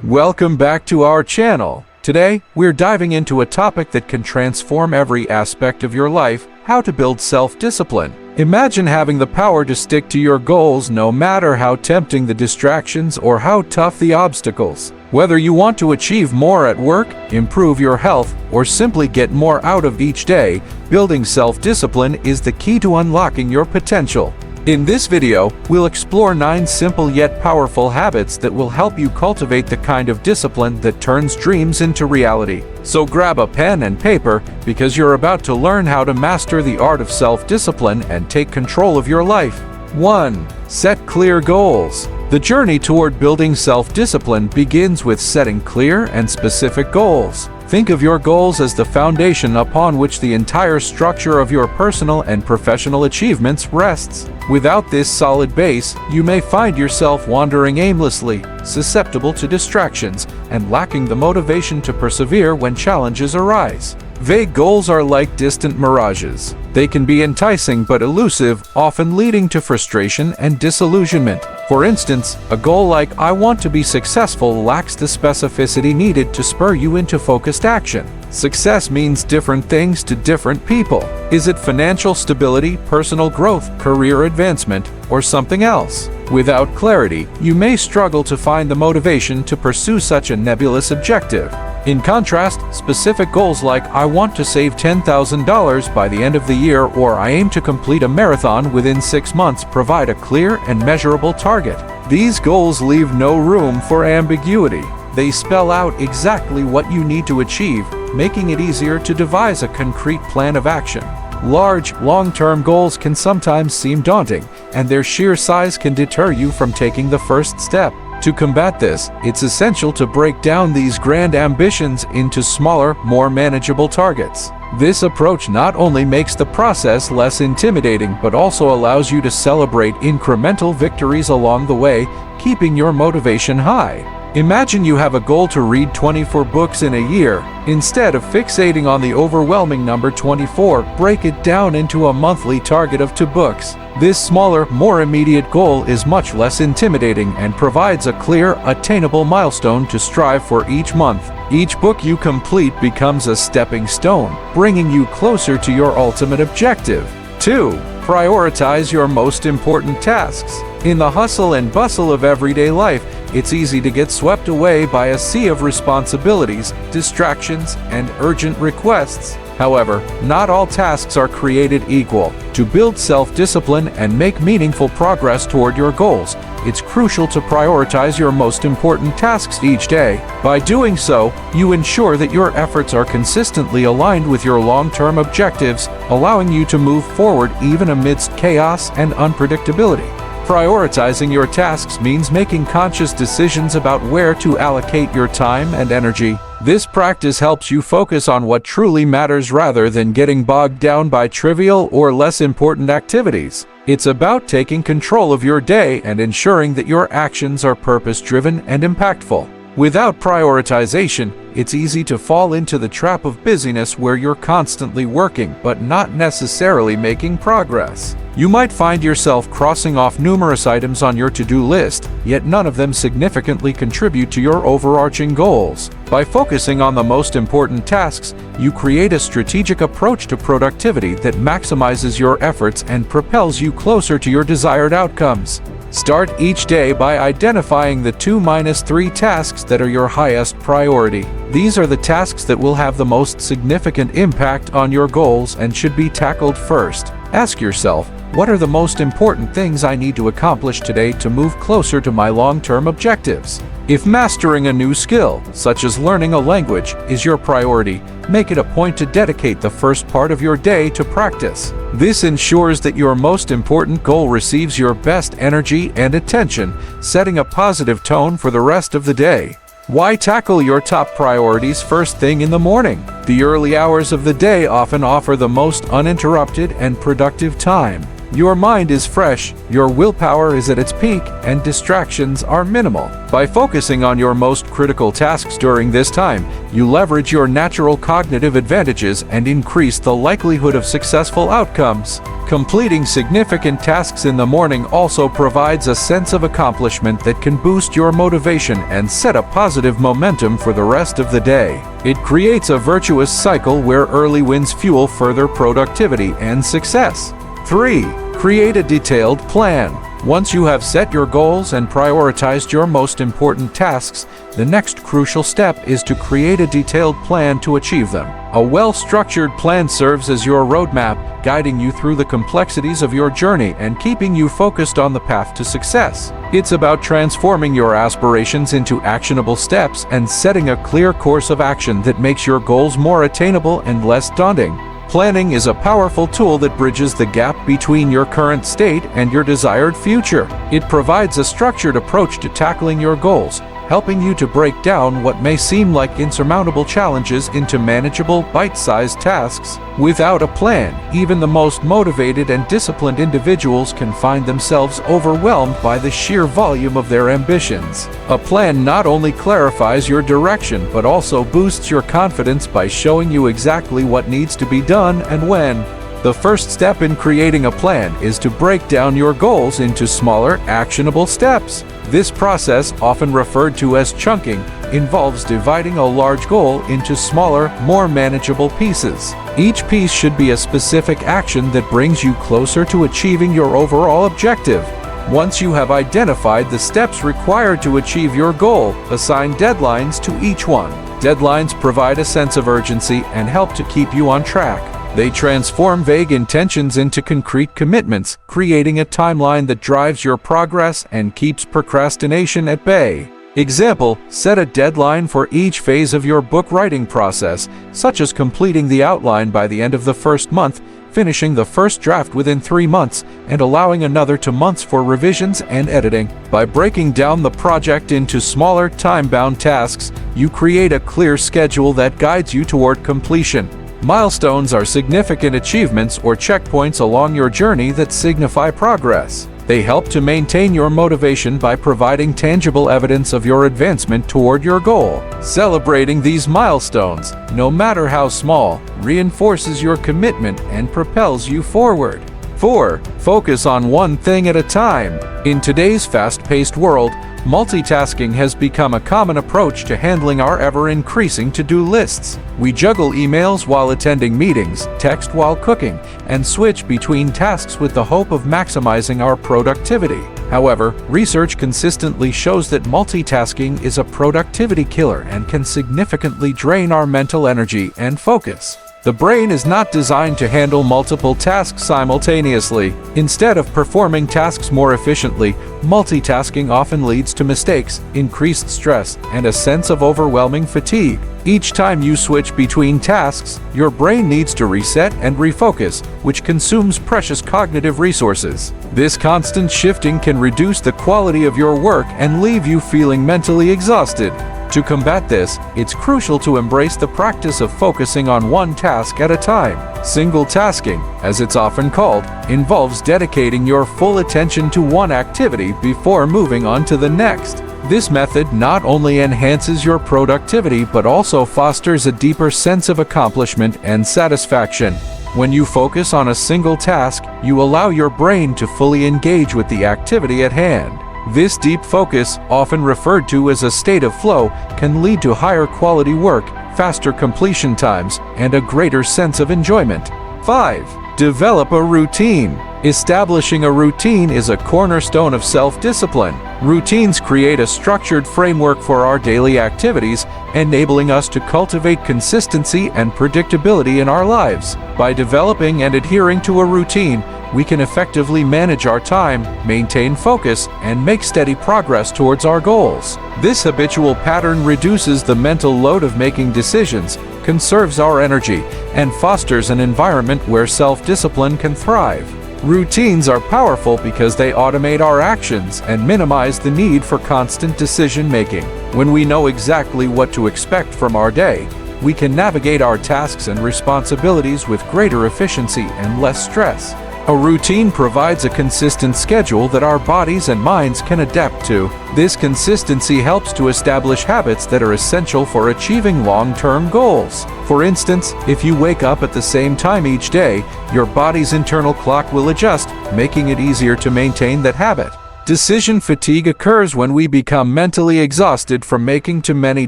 Welcome back to our channel. Today, we're diving into a topic that can transform every aspect of your life: how to build self-discipline. Imagine having the power to stick to your goals no matter how tempting the distractions or how tough the obstacles. Whether you want to achieve more at work, improve your health, or simply get more out of each day, building self-discipline is the key to unlocking your potential. In this video, we'll explore 9 simple yet powerful habits that will help you cultivate the kind of discipline that turns dreams into reality. So grab a pen and paper, because you're about to learn how to master the art of self-discipline and take control of your life. 1. Set clear goals. The journey toward building self-discipline begins with setting clear and specific goals. Think of your goals as the foundation upon which the entire structure of your personal and professional achievements rests. Without this solid base, you may find yourself wandering aimlessly, susceptible to distractions, and lacking the motivation to persevere when challenges arise. Vague goals are like distant mirages. They can be enticing but elusive, often leading to frustration and disillusionment. For instance, a goal like "I want to be successful" lacks the specificity needed to spur you into focused action. Success means different things to different people. Is it financial stability, personal growth, career advancement, or something else? Without clarity, you may struggle to find the motivation to pursue such a nebulous objective. In contrast, specific goals like "I want to save $10,000 by the end of the year" or "I aim to complete a marathon within 6 months" provide a clear and measurable target. These goals leave no room for ambiguity. They spell out exactly what you need to achieve, making it easier to devise a concrete plan of action. Large, long-term goals can sometimes seem daunting, and their sheer size can deter you from taking the first step. To combat this, it's essential to break down these grand ambitions into smaller, more manageable targets. This approach not only makes the process less intimidating, but also allows you to celebrate incremental victories along the way, keeping your motivation high. Imagine you have a goal to read 24 books in a year. Instead of fixating on the overwhelming number 24, break it down into a monthly target of 2 books. This smaller, more immediate goal is much less intimidating and provides a clear, attainable milestone to strive for each month. Each book you complete becomes a stepping stone, bringing you closer to your ultimate objective. 2. Prioritize your most important tasks. In the hustle and bustle of everyday life, it's easy to get swept away by a sea of responsibilities, distractions, and urgent requests. However, not all tasks are created equal. To build self-discipline and make meaningful progress toward your goals, it's crucial to prioritize your most important tasks each day. By doing so, you ensure that your efforts are consistently aligned with your long-term objectives, allowing you to move forward even amidst chaos and unpredictability. Prioritizing your tasks means making conscious decisions about where to allocate your time and energy. This practice helps you focus on what truly matters rather than getting bogged down by trivial or less important activities. It's about taking control of your day and ensuring that your actions are purpose-driven and impactful. Without prioritization, it's easy to fall into the trap of busyness where you're constantly working but not necessarily making progress. You might find yourself crossing off numerous items on your to-do list, yet none of them significantly contribute to your overarching goals. By focusing on the most important tasks, you create a strategic approach to productivity that maximizes your efforts and propels you closer to your desired outcomes. Start each day by identifying the 2-3 tasks that are your highest priority. These are the tasks that will have the most significant impact on your goals and should be tackled first. Ask yourself, what are the most important things I need to accomplish today to move closer to my long-term objectives? If mastering a new skill, such as learning a language, is your priority, make it a point to dedicate the first part of your day to practice. This ensures that your most important goal receives your best energy and attention, setting a positive tone for the rest of the day. Why tackle your top priorities first thing in the morning? The early hours of the day often offer the most uninterrupted and productive time. Your mind is fresh, your willpower is at its peak, and distractions are minimal. By focusing on your most critical tasks during this time, you leverage your natural cognitive advantages and increase the likelihood of successful outcomes. Completing significant tasks in the morning also provides a sense of accomplishment that can boost your motivation and set a positive momentum for the rest of the day. It creates a virtuous cycle where early wins fuel further productivity and success. 3. Create a detailed plan. Once you have set your goals and prioritized your most important tasks, the next crucial step is to create a detailed plan to achieve them. A well-structured plan serves as your roadmap, guiding you through the complexities of your journey and keeping you focused on the path to success. It's about transforming your aspirations into actionable steps and setting a clear course of action that makes your goals more attainable and less daunting. Planning is a powerful tool that bridges the gap between your current state and your desired future. It provides a structured approach to tackling your goals, helping you to break down what may seem like insurmountable challenges into manageable, bite-sized tasks. Without a plan, even the most motivated and disciplined individuals can find themselves overwhelmed by the sheer volume of their ambitions. A plan not only clarifies your direction but also boosts your confidence by showing you exactly what needs to be done and when. The first step in creating a plan is to break down your goals into smaller, actionable steps. This process, often referred to as chunking, involves dividing a large goal into smaller, more manageable pieces. Each piece should be a specific action that brings you closer to achieving your overall objective. Once you have identified the steps required to achieve your goal, assign deadlines to each one. Deadlines provide a sense of urgency and help to keep you on track. They transform vague intentions into concrete commitments, creating a timeline that drives your progress and keeps procrastination at bay. Example: set a deadline for each phase of your book writing process, such as completing the outline by the end of the first month, finishing the first draft within 3 months, and allowing another 2 months for revisions and editing. By breaking down the project into smaller, time-bound tasks, you create a clear schedule that guides you toward completion. Milestones are significant achievements or checkpoints along your journey that signify progress. They help to maintain your motivation by providing tangible evidence of your advancement toward your goal. Celebrating these milestones, no matter how small, reinforces your commitment and propels you forward. 4. Focus on one thing at a time. In today's fast-paced world, multitasking has become a common approach to handling our ever-increasing to-do lists. We juggle emails while attending meetings, text while cooking, and switch between tasks with the hope of maximizing our productivity. However, research consistently shows that multitasking is a productivity killer and can significantly drain our mental energy and focus. The brain is not designed to handle multiple tasks simultaneously. Instead of performing tasks more efficiently, multitasking often leads to mistakes, increased stress, and a sense of overwhelming fatigue. Each time you switch between tasks, your brain needs to reset and refocus, which consumes precious cognitive resources. This constant shifting can reduce the quality of your work and leave you feeling mentally exhausted. To combat this, it's crucial to embrace the practice of focusing on one task at a time. Single tasking, as it's often called, involves dedicating your full attention to one activity before moving on to the next. This method not only enhances your productivity but also fosters a deeper sense of accomplishment and satisfaction. When you focus on a single task, you allow your brain to fully engage with the activity at hand. This deep focus, often referred to as a state of flow, can lead to higher quality work, faster completion times, and a greater sense of enjoyment. 5. Develop a routine. Establishing a routine is a cornerstone of self-discipline. Routines create a structured framework for our daily activities, enabling us to cultivate consistency and predictability in our lives. By developing and adhering to a routine, we can effectively manage our time, maintain focus, and make steady progress towards our goals. This habitual pattern reduces the mental load of making decisions, conserves our energy, and fosters an environment where self-discipline can thrive. Routines are powerful because they automate our actions and minimize the need for constant decision-making. When we know exactly what to expect from our day, we can navigate our tasks and responsibilities with greater efficiency and less stress. A routine provides a consistent schedule that our bodies and minds can adapt to. This consistency helps to establish habits that are essential for achieving long-term goals. For instance, if you wake up at the same time each day, your body's internal clock will adjust, making it easier to maintain that habit. Decision fatigue occurs when we become mentally exhausted from making too many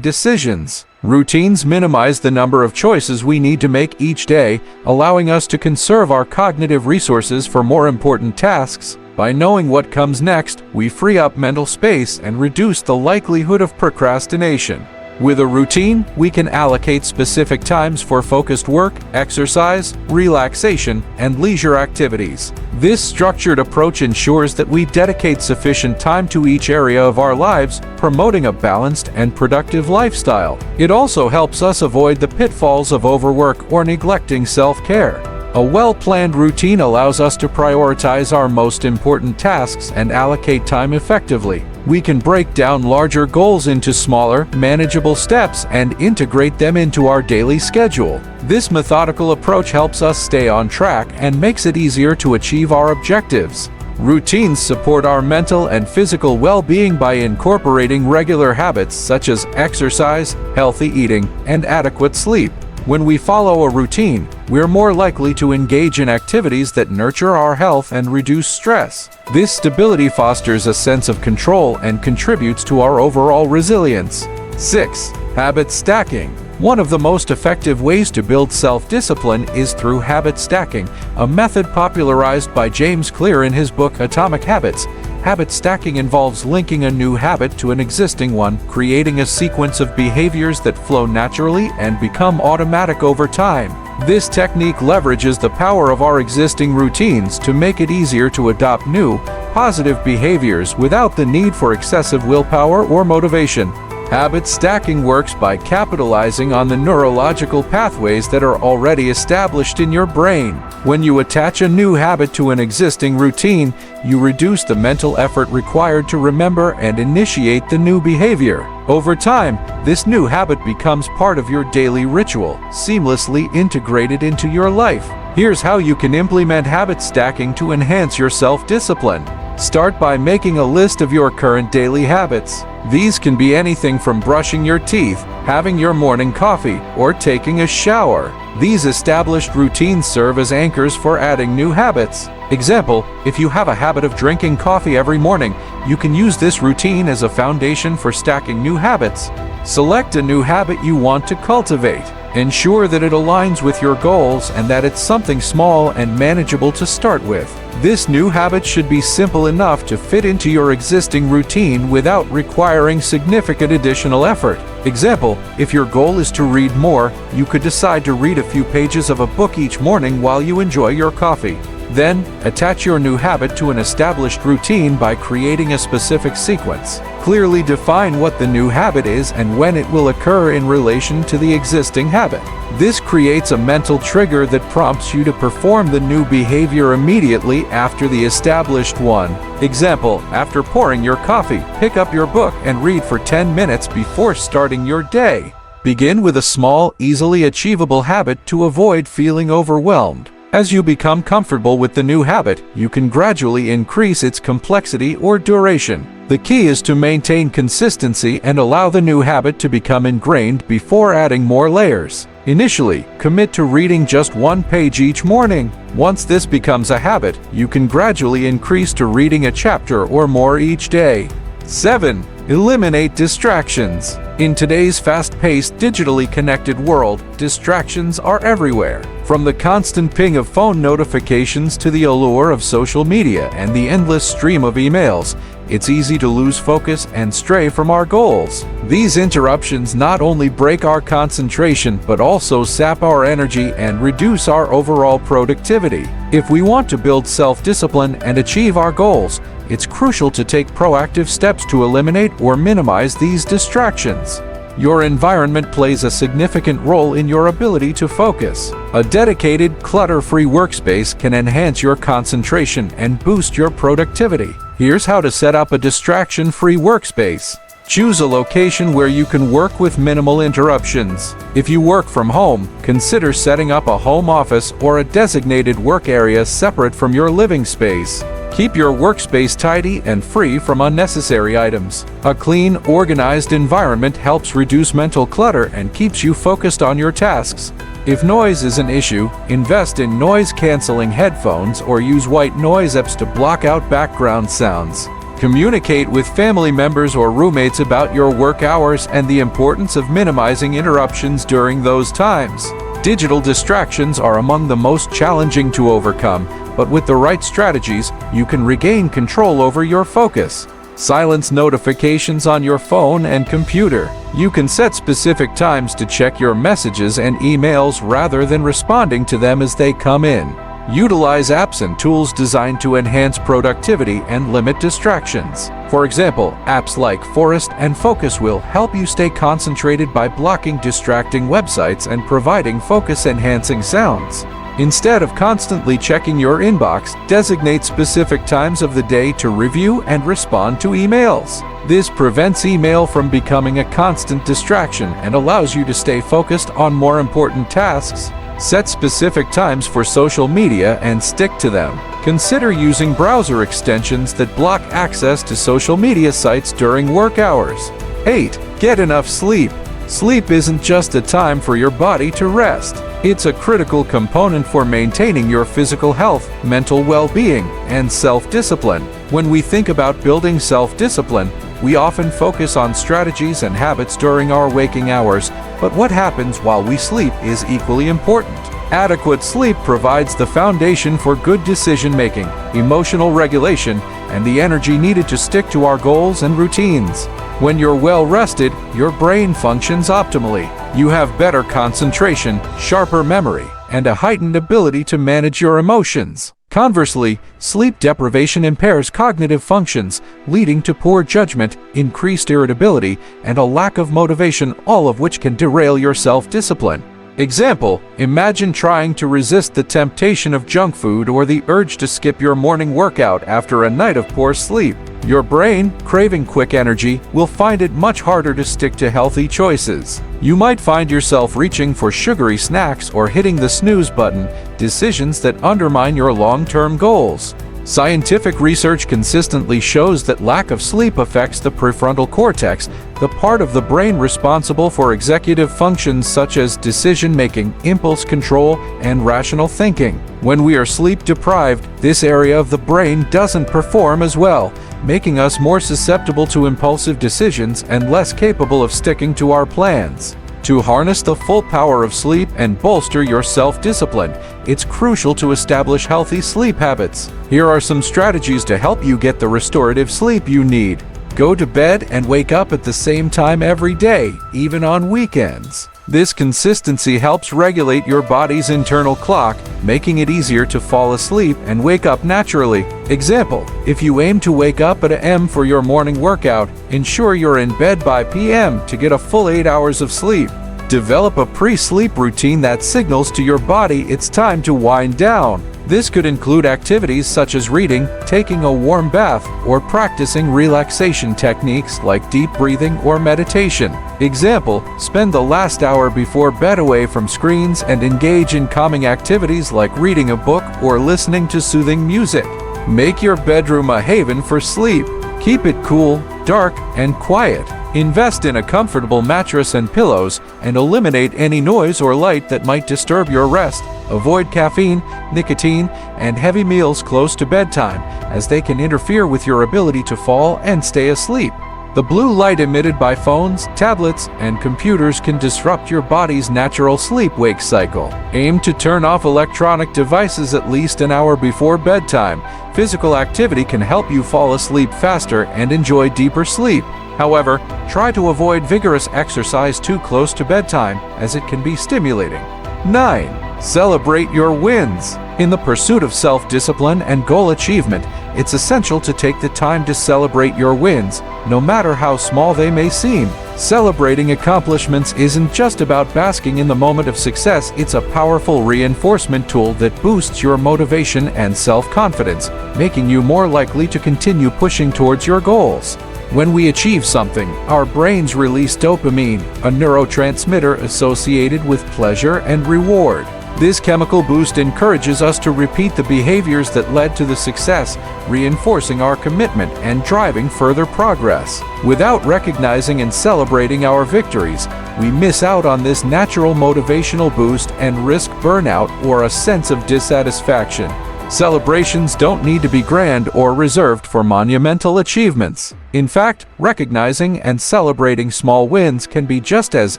decisions. Routines minimize the number of choices we need to make each day, allowing us to conserve our cognitive resources for more important tasks. By knowing what comes next, we free up mental space and reduce the likelihood of procrastination. With a routine, we can allocate specific times for focused work, exercise, relaxation, and leisure activities. This structured approach ensures that we dedicate sufficient time to each area of our lives, promoting a balanced and productive lifestyle. It also helps us avoid the pitfalls of overwork or neglecting self-care. A well-planned routine allows us to prioritize our most important tasks and allocate time effectively. We can break down larger goals into smaller, manageable steps and integrate them into our daily schedule. This methodical approach helps us stay on track and makes it easier to achieve our objectives. Routines support our mental and physical well-being by incorporating regular habits such as exercise, healthy eating, and adequate sleep. When we follow a routine, we're more likely to engage in activities that nurture our health and reduce stress. This stability fosters a sense of control and contributes to our overall resilience. 6. Habit stacking. One of the most effective ways to build self-discipline is through habit stacking, a method popularized by James Clear in his book Atomic Habits. Habit stacking involves linking a new habit to an existing one, creating a sequence of behaviors that flow naturally and become automatic over time. This technique leverages the power of our existing routines to make it easier to adopt new, positive behaviors without the need for excessive willpower or motivation. Habit stacking works by capitalizing on the neurological pathways that are already established in your brain. When you attach a new habit to an existing routine, you reduce the mental effort required to remember and initiate the new behavior. Over time, this new habit becomes part of your daily ritual, seamlessly integrated into your life. Here's how you can implement habit stacking to enhance your self-discipline. Start by making a list of your current daily habits. These can be anything from brushing your teeth, having your morning coffee, or taking a shower. These established routines serve as anchors for adding new habits. Example, if you have a habit of drinking coffee every morning, you can use this routine as a foundation for stacking new habits. Select a new habit you want to cultivate. Ensure that it aligns with your goals and that it's something small and manageable to start with. This new habit should be simple enough to fit into your existing routine without requiring significant additional effort. Example, if your goal is to read more, you could decide to read a few pages of a book each morning while you enjoy your coffee. Then, attach your new habit to an established routine by creating a specific sequence. Clearly define what the new habit is and when it will occur in relation to the existing habit. This creates a mental trigger that prompts you to perform the new behavior immediately after the established one. Example, after pouring your coffee, pick up your book and read for 10 minutes before starting your day. Begin with a small, easily achievable habit to avoid feeling overwhelmed. As you become comfortable with the new habit, you can gradually increase its complexity or duration. The key is to maintain consistency and allow the new habit to become ingrained before adding more layers. Initially, commit to reading just one page each morning. Once this becomes a habit, you can gradually increase to reading a chapter or more each day. 7. Eliminate distractions. In today's fast-paced, digitally connected world, distractions are everywhere. From the constant ping of phone notifications to the allure of social media and the endless stream of emails, it's easy to lose focus and stray from our goals. These interruptions not only break our concentration but also sap our energy and reduce our overall productivity. If we want to build self-discipline and achieve our goals, it's crucial to take proactive steps to eliminate or minimize these distractions. Your environment plays a significant role in your ability to focus. A dedicated, clutter-free workspace can enhance your concentration and boost your productivity. Here's how to set up a distraction-free workspace. Choose a location where you can work with minimal interruptions. If you work from home, consider setting up a home office or a designated work area separate from your living space. Keep your workspace tidy and free from unnecessary items. A clean, organized environment helps reduce mental clutter and keeps you focused on your tasks. If noise is an issue, invest in noise-canceling headphones or use white noise apps to block out background sounds. Communicate with family members or roommates about your work hours and the importance of minimizing interruptions during those times. Digital distractions are among the most challenging to overcome, but with the right strategies, you can regain control over your focus. Silence notifications on your phone and computer. You can set specific times to check your messages and emails rather than responding to them as they come in. Utilize apps and tools designed to enhance productivity and limit distractions. For example, apps like Forest and Focus will help you stay concentrated by blocking distracting websites and providing focus-enhancing sounds. Instead of constantly checking your inbox, designate specific times of the day to review and respond to emails. This prevents email from becoming a constant distraction and allows you to stay focused on more important tasks. Set specific times for social media and stick to them. Consider using browser extensions that block access to social media sites during work hours. 8. Get enough sleep. Sleep isn't just a time for your body to rest. It's a critical component for maintaining your physical health, mental well-being, and self-discipline. When we think about building self-discipline, we often focus on strategies and habits during our waking hours, but what happens while we sleep is equally important. Adequate sleep provides the foundation for good decision-making, emotional regulation, and the energy needed to stick to our goals and routines. When you're well rested, your brain functions optimally. You have better concentration, sharper memory, and a heightened ability to manage your emotions. Conversely, sleep deprivation impairs cognitive functions, leading to poor judgment, increased irritability, and a lack of motivation, all of which can derail your self-discipline. Example: imagine trying to resist the temptation of junk food or the urge to skip your morning workout after a night of poor sleep. Your brain, craving quick energy, will find it much harder to stick to healthy choices. You might find yourself reaching for sugary snacks or hitting the snooze button, decisions that undermine your long-term goals. Scientific research consistently shows that lack of sleep affects the prefrontal cortex, the part of the brain responsible for executive functions such as decision-making, impulse control, and rational thinking. When we are sleep-deprived, this area of the brain doesn't perform as well, making us more susceptible to impulsive decisions and less capable of sticking to our plans. To harness the full power of sleep and bolster your self-discipline, it's crucial to establish healthy sleep habits. Here are some strategies to help you get the restorative sleep you need. Go to bed and wake up at the same time every day, even on weekends. This consistency helps regulate your body's internal clock, making it easier to fall asleep and wake up naturally. Example: if you aim to wake up at a.m. for your morning workout, ensure you're in bed by p.m. to get a full 8 hours of sleep. Develop a pre-sleep routine that signals to your body it's time to wind down. This could include activities such as reading, taking a warm bath, or practicing relaxation techniques like deep breathing or meditation. Example: spend the last hour before bed away from screens and engage in calming activities like reading a book or listening to soothing music. Make your bedroom a haven for sleep. Keep it cool, dark, and quiet. Invest in a comfortable mattress and pillows, and eliminate any noise or light that might disturb your rest. Avoid caffeine, nicotine, and heavy meals close to bedtime, as they can interfere with your ability to fall and stay asleep. The blue light emitted by phones, tablets, and computers can disrupt your body's natural sleep-wake cycle. Aim to turn off electronic devices at least an hour before bedtime. Physical activity can help you fall asleep faster and enjoy deeper sleep. However, try to avoid vigorous exercise too close to bedtime, as it can be stimulating. 9. Celebrate your wins. In the pursuit of self-discipline and goal achievement, it's essential to take the time to celebrate your wins, no matter how small they may seem. Celebrating accomplishments isn't just about basking in the moment of success, it's a powerful reinforcement tool that boosts your motivation and self-confidence, making you more likely to continue pushing towards your goals. When we achieve something, our brains release dopamine, a neurotransmitter associated with pleasure and reward. This chemical boost encourages us to repeat the behaviors that led to the success, reinforcing our commitment and driving further progress. Without recognizing and celebrating our victories, we miss out on this natural motivational boost and risk burnout or a sense of dissatisfaction. Celebrations don't need to be grand or reserved for monumental achievements. In fact, recognizing and celebrating small wins can be just as,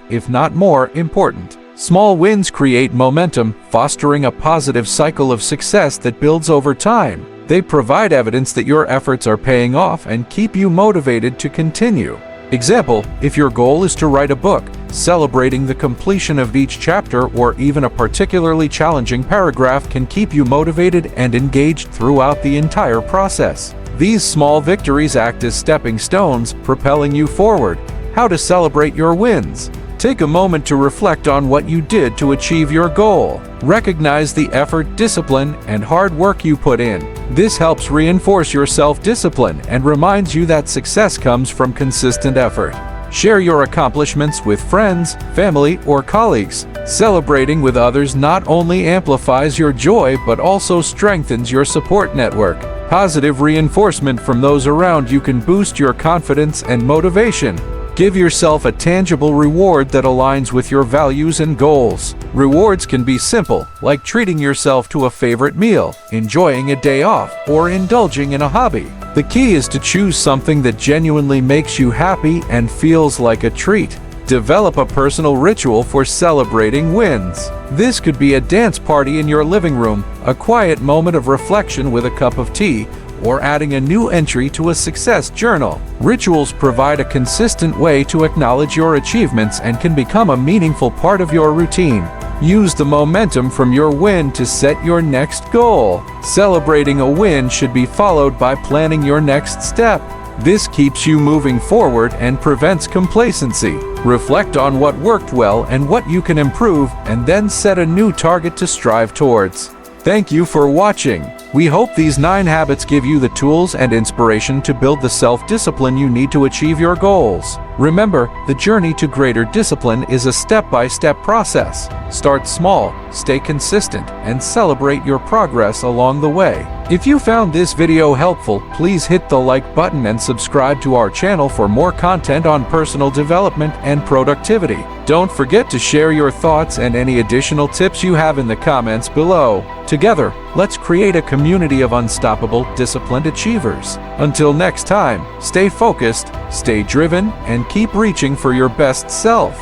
if not more, important. Small wins create momentum, fostering a positive cycle of success that builds over time. They provide evidence that your efforts are paying off and keep you motivated to continue. Example, if your goal is to write a book, celebrating the completion of each chapter or even a particularly challenging paragraph can keep you motivated and engaged throughout the entire process. These small victories act as stepping stones, propelling you forward. How to celebrate your wins? Take a moment to reflect on what you did to achieve your goal. Recognize the effort, discipline, and hard work you put in. This helps reinforce your self-discipline and reminds you that success comes from consistent effort. Share your accomplishments with friends, family, or colleagues. Celebrating with others not only amplifies your joy but also strengthens your support network. Positive reinforcement from those around you can boost your confidence and motivation. Give yourself a tangible reward that aligns with your values and goals. Rewards can be simple, like treating yourself to a favorite meal, enjoying a day off, or indulging in a hobby. The key is to choose something that genuinely makes you happy and feels like a treat. Develop a personal ritual for celebrating wins. This could be a dance party in your living room, a quiet moment of reflection with a cup of tea, or adding a new entry to a success journal. Rituals provide a consistent way to acknowledge your achievements and can become a meaningful part of your routine. Use the momentum from your win to set your next goal. Celebrating a win should be followed by planning your next step. This keeps you moving forward and prevents complacency. Reflect on what worked well and what you can improve, and then set a new target to strive towards. Thank you for watching. We hope these 9 habits give you the tools and inspiration to build the self-discipline you need to achieve your goals. Remember, the journey to greater discipline is a step-by-step process. Start small, stay consistent, and celebrate your progress along the way. If you found this video helpful, please hit the like button and subscribe to our channel for more content on personal development and productivity. Don't forget to share your thoughts and any additional tips you have in the comments below. Together, let's create a community of unstoppable, disciplined achievers. Until next time, stay focused, stay driven, and keep reaching for your best self.